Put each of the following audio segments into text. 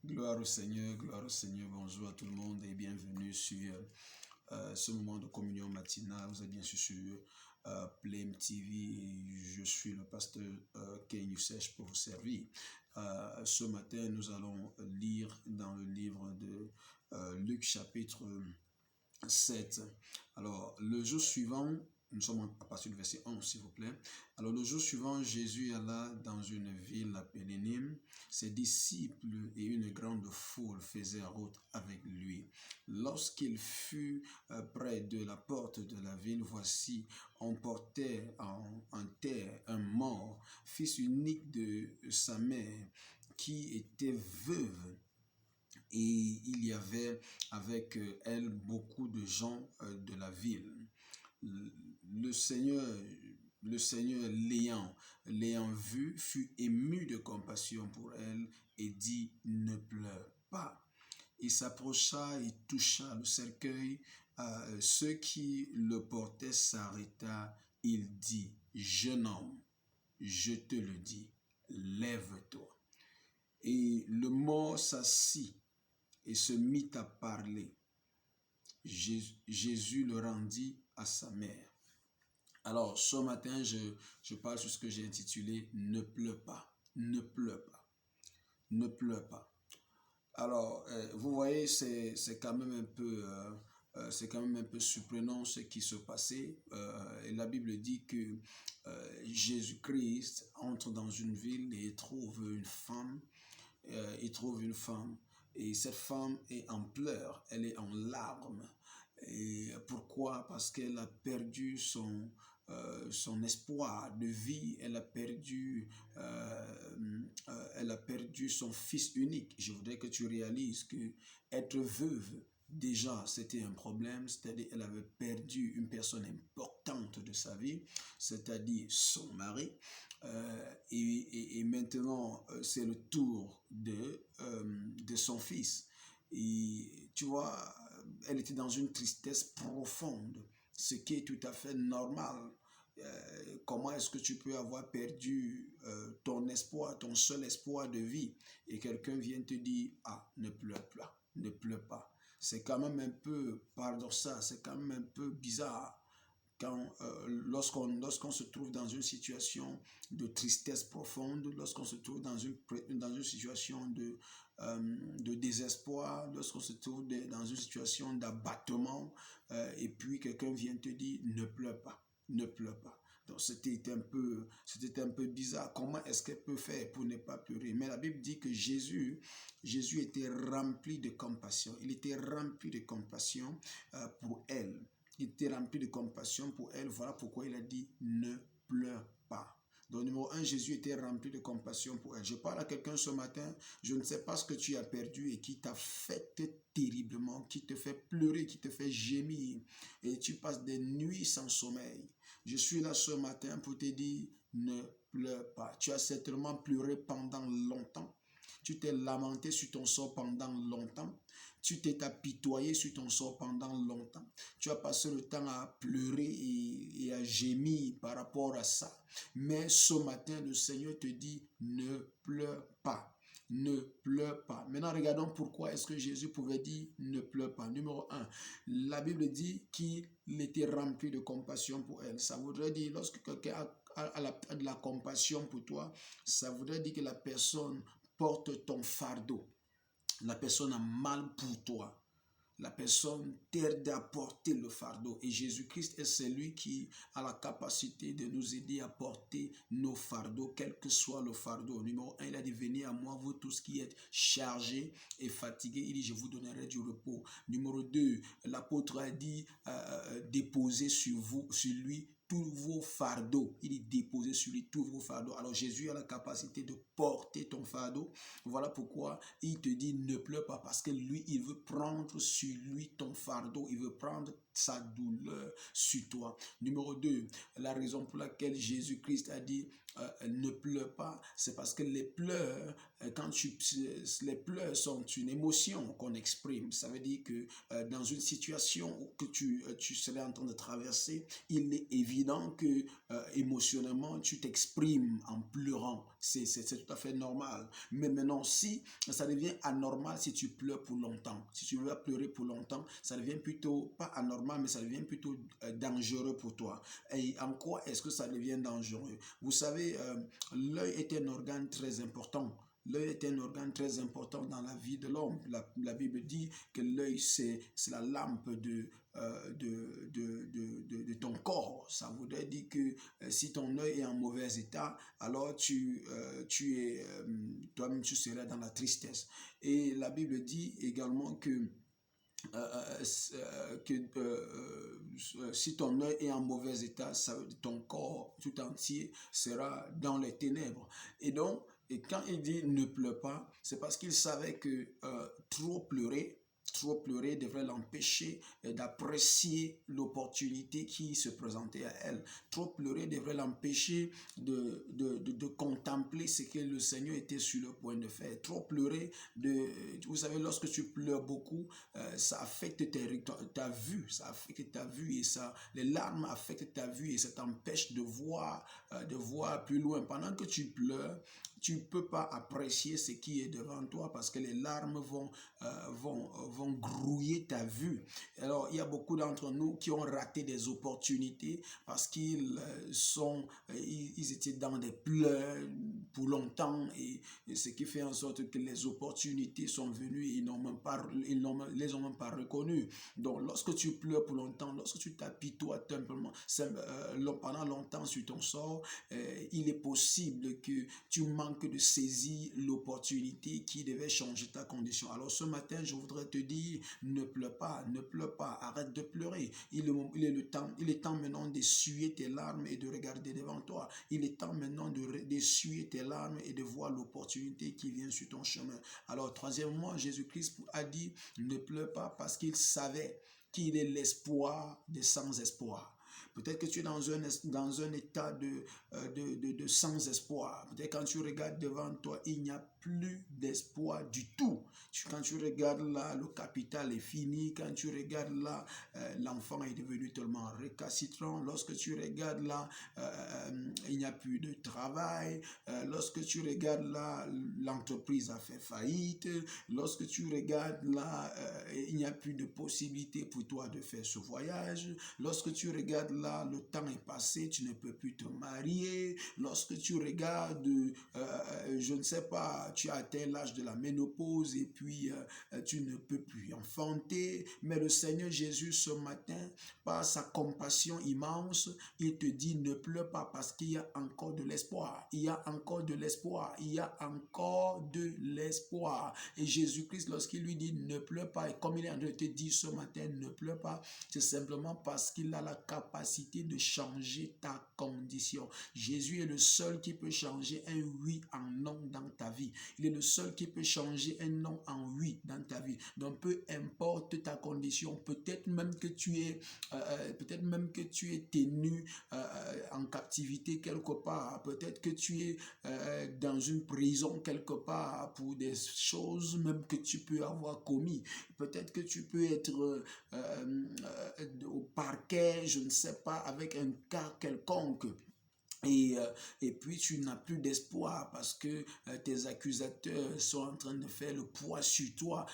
Gloire au Seigneur, bonjour à tout le monde et bienvenue sur ce moment de communion matinale. Vous êtes bien sûr sur Play TV et je suis le pasteur Ken Youssef pour vous servir. Ce matin, nous allons lire dans le livre de Luc chapitre 7. Alors, le jour suivant, nous sommes à partir du verset 11, s'il vous plaît. Alors, le jour suivant, Jésus alla dans une ville appelée Nîmes. Ses disciples et une grande foule faisaient route avec lui. Lorsqu'il fut près de la porte de la ville, voici, on portait en terre un mort, fils unique de sa mère, qui était veuve. Et il y avait avec elle beaucoup de gens de la ville. Le Seigneur, l'ayant vue, fut ému de compassion pour elle et dit, ne pleure pas. Il s'approcha et toucha le cercueil. Ceux qui le portaient s'arrêta. Il dit, jeune homme, je te le dis, lève-toi. Et le mort s'assit et se mit à parler. Jésus le rendit à sa mère. Alors, ce matin, je parle sur ce que j'ai intitulé « Ne pleure pas, ne pleure pas, ne pleure pas ». Alors, vous voyez, c'est quand même un peu surprenant ce qui se passait. Et la Bible dit que Jésus-Christ entre dans une ville et trouve une femme. Et cette femme est en pleurs, elle est en larmes. Et pourquoi? Parce qu'elle a perdu son espoir de vie, elle a perdu son fils unique. Je voudrais que tu réalises que être veuve, déjà, c'était un problème, c'est-à-dire qu'elle avait perdu une personne importante de sa vie, c'est-à-dire son mari. Et maintenant, c'est le tour de son fils. Et tu vois, elle était dans une tristesse profonde, ce qui est tout à fait normal. Comment est-ce que tu peux avoir perdu ton espoir, ton seul espoir de vie, et quelqu'un vient te dire, ah, ne pleure pas, ne pleure pas. C'est quand même un peu paradoxal, c'est quand même un peu bizarre. Lorsqu'on se trouve dans une situation de tristesse profonde, lorsqu'on se trouve dans une situation de désespoir, lorsqu'on se trouve dans une situation d'abattement, et puis quelqu'un vient te dire ne pleure pas, ne pleure pas. Donc c'était un peu bizarre. Comment est-ce qu'elle peut faire pour ne pas pleurer? Mais la Bible dit que Jésus était rempli de compassion. Il était rempli de compassion pour elle. Il était rempli de compassion pour elle. Voilà pourquoi il a dit ne pleure pas. Donc, numéro 1, Jésus était rempli de compassion pour elle. Je parle à quelqu'un ce matin, je ne sais pas ce que tu as perdu et qui t'affecte terriblement, qui te fait pleurer, qui te fait gémir et tu passes des nuits sans sommeil. Je suis là ce matin pour te dire ne pleure pas. Tu as certainement pleuré pendant longtemps. Tu t'es lamenté sur ton sort pendant longtemps. Tu t'es apitoyé sur ton sort pendant longtemps. Tu as passé le temps à pleurer et à gémir par rapport à ça. Mais ce matin, le Seigneur te dit, ne pleure pas. Ne pleure pas. Maintenant, regardons pourquoi est-ce que Jésus pouvait dire ne pleure pas. Numéro 1, la Bible dit qu'il était rempli de compassion pour elle. Ça voudrait dire, lorsque quelqu'un a de la compassion pour toi, ça voudrait dire que la personne porte ton fardeau. La personne a mal pour toi. La personne t'aide à porter le fardeau. Et Jésus-Christ est celui qui a la capacité de nous aider à porter nos fardeaux, quel que soit le fardeau. Numéro 1, il a dit, venez à moi, vous tous qui êtes chargés et fatigués. Il dit, je vous donnerai du repos. Numéro 2, l'apôtre a dit, déposez sur lui, tous vos fardeaux. Il dit déposez sur lui tous vos fardeaux. Alors Jésus a la capacité de porter ton fardeau. Voilà pourquoi il te dit ne pleure pas, parce que lui, il veut prendre sur lui ton fardeau. Il veut prendre sa douleur sur toi. Numéro 2, la raison pour laquelle Jésus-Christ a dit ne pleure pas, c'est parce que les pleurs, les pleurs sont une émotion qu'on exprime. Ça veut dire que dans une situation que tu serais en train de traverser, il est évident que émotionnellement, tu t'exprimes en pleurant. C'est tout à fait normal. Mais maintenant, si ça devient anormal si tu pleures pour longtemps, si tu veux pleurer pour longtemps, ça devient plutôt, pas anormal, mais ça devient plutôt dangereux pour toi. Et en quoi est-ce que ça devient dangereux? Vous savez, l'œil est un organe très important. L'œil est un organe très important dans la vie de l'homme. La Bible dit que l'œil, c'est la lampe de ton corps. Ça voudrait dire que si ton œil est en mauvais état, alors toi-même tu serais dans la tristesse. Et la Bible dit également que si ton œil est en mauvais état, ton corps tout entier sera dans les ténèbres. Et donc, quand il dit ne pleure pas, c'est parce qu'il savait que trop pleurer devrait l'empêcher d'apprécier l'opportunité qui se présentait à elle. Trop pleurer devrait l'empêcher de contempler ce que le Seigneur était sur le point de faire. Trop pleurer, vous savez, lorsque tu pleures beaucoup, ça affecte ta vue, et les larmes affectent ta vue et ça t'empêche de voir plus loin. Pendant que tu pleures, tu ne peux pas apprécier ce qui est devant toi parce que les larmes vont grouiller ta vue. Alors, il y a beaucoup d'entre nous qui ont raté des opportunités parce qu'ils étaient dans des pleurs pour longtemps et ce qui fait en sorte que les opportunités sont venues et ils les ont même pas reconnues. Donc, lorsque tu pleures pour longtemps, lorsque tu t'apitoies pendant longtemps sur ton sort, il est possible que tu manques de saisir l'opportunité qui devait changer ta condition. Alors ce matin, je voudrais te dire, ne pleure pas, arrête de pleurer. Il est temps maintenant d'essuyer tes larmes et de regarder devant toi. Il est temps maintenant d'essuyer tes larmes et de voir l'opportunité qui vient sur ton chemin. Alors troisièmement, Jésus-Christ a dit, ne pleure pas parce qu'il savait qu'il est l'espoir des sans-espoir. Peut-être que tu es dans un état de sans-espoir. Peut-être quand tu regardes devant toi, il n'y a plus d'espoir du tout. Quand tu regardes là, le capital est fini. Quand tu regardes là, l'enfant est devenu tellement récalcitrant. Lorsque tu regardes là, il n'y a plus de travail. Lorsque tu regardes là, l'entreprise a fait faillite. Lorsque tu regardes là, il n'y a plus de possibilité pour toi de faire ce voyage. Lorsque tu regardes là, le temps est passé, tu ne peux plus te marier. Lorsque tu regardes, je ne sais pas, tu as atteint l'âge de la ménopause et puis tu ne peux plus enfanter. Mais le Seigneur Jésus, ce matin, par sa compassion immense, il te dit ne pleure pas parce qu'il y a encore de l'espoir. Il y a encore de l'espoir. Il y a encore de l'espoir. Et Jésus-Christ, lorsqu'il lui dit ne pleure pas, et comme il est en train de te dire ce matin, ne pleure pas, c'est simplement parce qu'il a la capacité de changer ta condition. Jésus est le seul qui peut changer un oui en non dans ta vie. Il est le seul qui peut changer un non en oui dans ta vie. Donc peu importe ta condition, peut-être même que tu es tenu en captivité quelque part, peut-être que tu es dans une prison quelque part pour des choses même que tu peux avoir commis. Peut-être que tu peux être au parquet, je ne sais pas, avec un cas quelconque. Et puis tu n'as plus d'espoir parce que tes accusateurs sont en train de faire le poids sur toi.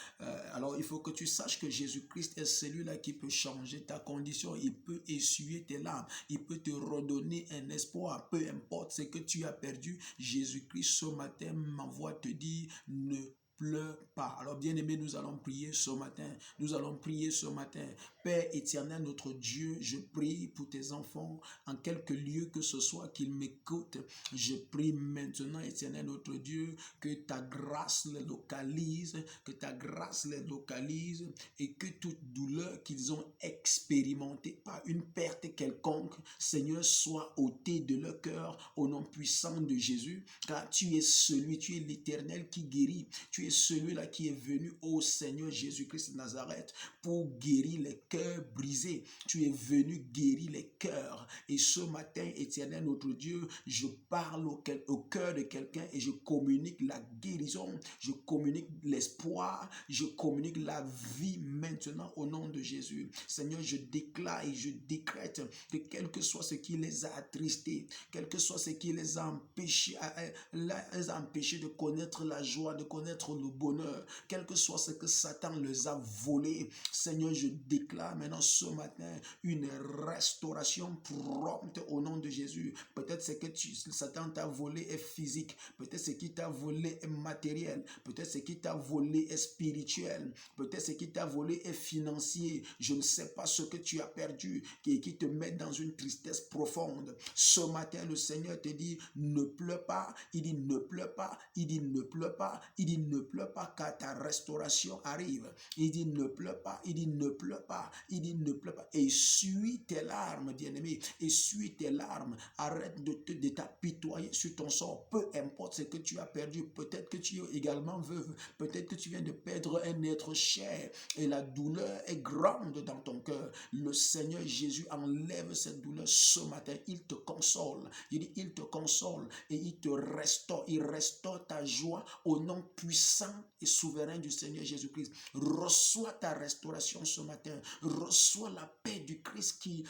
Alors il faut que tu saches que Jésus-Christ est celui-là qui peut changer ta condition. Il peut essuyer tes larmes. Il peut te redonner un espoir. Peu importe ce que tu as perdu, Jésus-Christ ce matin m'envoie te dire ne pleure pas. Alors bien-aimés, nous allons prier ce matin. Nous allons prier ce matin. Père éternel, notre Dieu, je prie pour tes enfants en quelque lieu que ce soit qu'ils m'écoutent. Je prie maintenant, éternel, notre Dieu, que ta grâce les localise, et que toute douleur qu'ils ont expérimentée par une perte quelconque, Seigneur, soit ôtée de leur cœur au nom puissant de Jésus, car tu es l'Éternel qui guérit. Tu es celui-là qui est venu au Seigneur Jésus-Christ de Nazareth pour guérir les cœurs brisés. Tu es venu guérir les cœurs. Et ce matin, Éternel, notre Dieu, je parle au cœur de quelqu'un et je communique la guérison, je communique l'espoir, je communique la vie maintenant au nom de Jésus. Seigneur, je déclare et je décrète que quel que soit ce qui les a attristés, quel que soit ce qui les a empêchés, de connaître la joie, de connaître le bonheur, quel que soit ce que Satan les a volés, Seigneur, je déclare maintenant ce matin une restauration prompte au nom de Jésus. Peut-être ce que Satan t'a volé est physique, peut-être ce qui t'a volé est matériel, peut-être ce qui t'a volé est spirituel, peut-être ce qui t'a volé est financier. Je ne sais pas ce que tu as perdu qui te met dans une tristesse profonde. Ce matin, le Seigneur te dit, ne pleure pas. Il dit, ne pleure pas. Il dit, ne pleure pas. Il dit, ne pleure pas, car ta restauration arrive. Il dit, ne pleure pas. Il dit, ne pleure pas. Il dit, ne pleure pas. Essuie tes larmes, bien-aimé. Essuie tes larmes. Arrête de t'apitoyer sur ton sort. Peu importe ce que tu as perdu. Peut-être que tu es également veuve. Peut-être que tu viens de perdre un être cher. Et la douleur est grande dans ton cœur. Le Seigneur Jésus enlève cette douleur ce matin. Il te console. Il dit, il te console et il te restaure. Il restaure ta joie au nom puissant et souverain du Seigneur Jésus-Christ. Reçois ta restauration ce matin. Reçois la paix du Christ qui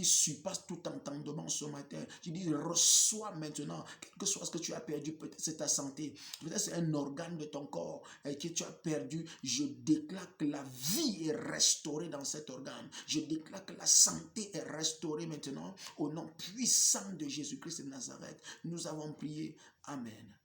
surpasse tout entendement ce matin. Je dis, reçois maintenant, quel que soit ce que tu as perdu, peut-être c'est ta santé, peut-être c'est un organe de ton corps que tu as perdu. Je déclare que la vie est restaurée dans cet organe. Je déclare que la santé est restaurée maintenant au nom puissant de Jésus-Christ de Nazareth. Nous avons prié. Amen.